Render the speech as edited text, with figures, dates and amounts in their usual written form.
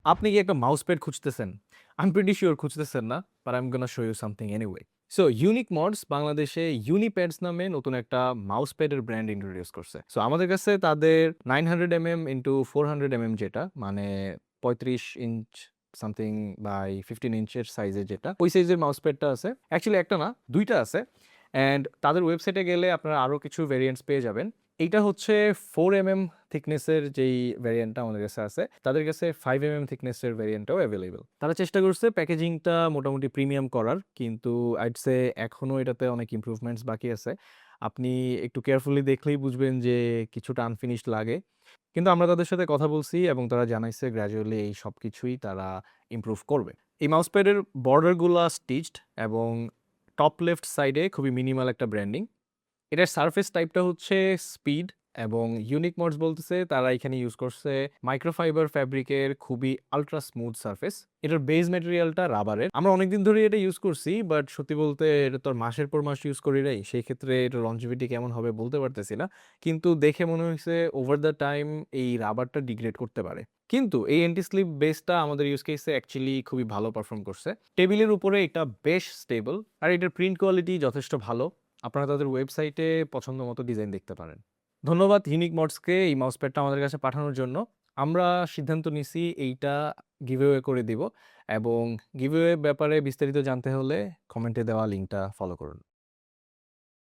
আপনি কি একটা মাউস প্যাড খুঁজতেছেন? I'm pretty sure খুঁজতেছেন না, but I'm gonna show you something anyway. So unique mods বাংলাদেশে ইউনিপ্যাডস নামে নতুন একটা মাউস প্যাডের ব্র্যান্ড ইন্ট্রোডিউস করছে। সো আমাদের কাছে তাদের 900 into 400 যেটা মানে 35 ইঞ্চ সামথিং বাই 15 ইঞ্চের সাইজের যেটা, ওই সাইজের মাউস প্যাডটা আছে। অ্যাকচুয়ালি একটা না, ২ টা আছে। অ্যান্ড তাদের ওয়েবসাইটে গেলে আপনারা আরো কিছু ভেরিয়েন্টস পেয়ে যাবেন। এইটা হচ্ছে 4 থিকনেসের যেই ভ্যারিয়েন্টটা আমাদের কাছে আছে, তাদের কাছে 5 থিকনেসের ভ্যারিয়েন্টটাও অ্যাভেলেবল। তারা চেষ্টা করছে প্যাকেজিংটা মোটামুটি প্রিমিয়াম করার, কিন্তু আইড সে এখনো এটাতে অনেক ইমপ্রুভমেন্টস বাকি আছে। আপনি একটু কেয়ারফুলি দেখলেই বুঝবেন যে কিছুটা আনফিনিশড লাগে। কিন্তু আমরা তাদের সাথে কথা বলছি এবং তারা জানাইছে গ্র্যাজুয়ালি এই সবকিছুই তারা ইমপ্রুভ করবে। এই মাউসপ্যাডের বর্ডারগুলা স্টিচড এবং টপ লেফট সাইডে খুবই মিনিমাল একটা ব্র্যান্ডিং। এটার সারফেস টাইপটা হচ্ছে স্পিড, এবং ইউনিক মডস বলতেছে তারা এখানে ইউজ করছে মাইক্রোফাইবার ফ্যাব্রিকের খুবই আলট্রা স্মুথ সারফেস। এটার বেস ম্যাটেরিয়ালটা রাবারের। আমরা অনেকদিন ধরে এটা ইউজ করছি, বাট সত্যি বলতে এটা তো আর মাসের পর মাস ইউজ করি নাই, সেই ক্ষেত্রে এটা লঞ্জিভিটি কেমন হবে বলতে পারতেছি না। কিন্তু দেখে মনে হয়েছে ওভার দ্য টাইম এই রাবারটা ডিগ্রেড করতে পারে। কিন্তু এই অ্যান্টি স্লিপ বেসটা আমাদের ইউজ কেসে অ্যাকচুয়ালি খুবই ভালো পারফর্ম করছে। টেবিলের উপরে এটা বেশ স্টেবল, আর এটার প্রিন্ট কোয়ালিটি যথেষ্ট ভালো। আপনারা তাদের ওয়েবসাইটে পছন্দ মতো ডিজাইন দেখতে পারেন। ধন্যবাদ ইউনিক মডসকে এই মাউসপ্যাডটা আমাদের কাছে পাঠানোর জন্য। আমরা সিদ্ধান্ত নিছি এইটা গিভঅ্যাওয়ে করে দিব, এবং গিভঅ্যাওয়ে ব্যাপারে বিস্তারিত জানতে হলে কমেন্টে দেওয়া লিঙ্কটা ফলো করুন।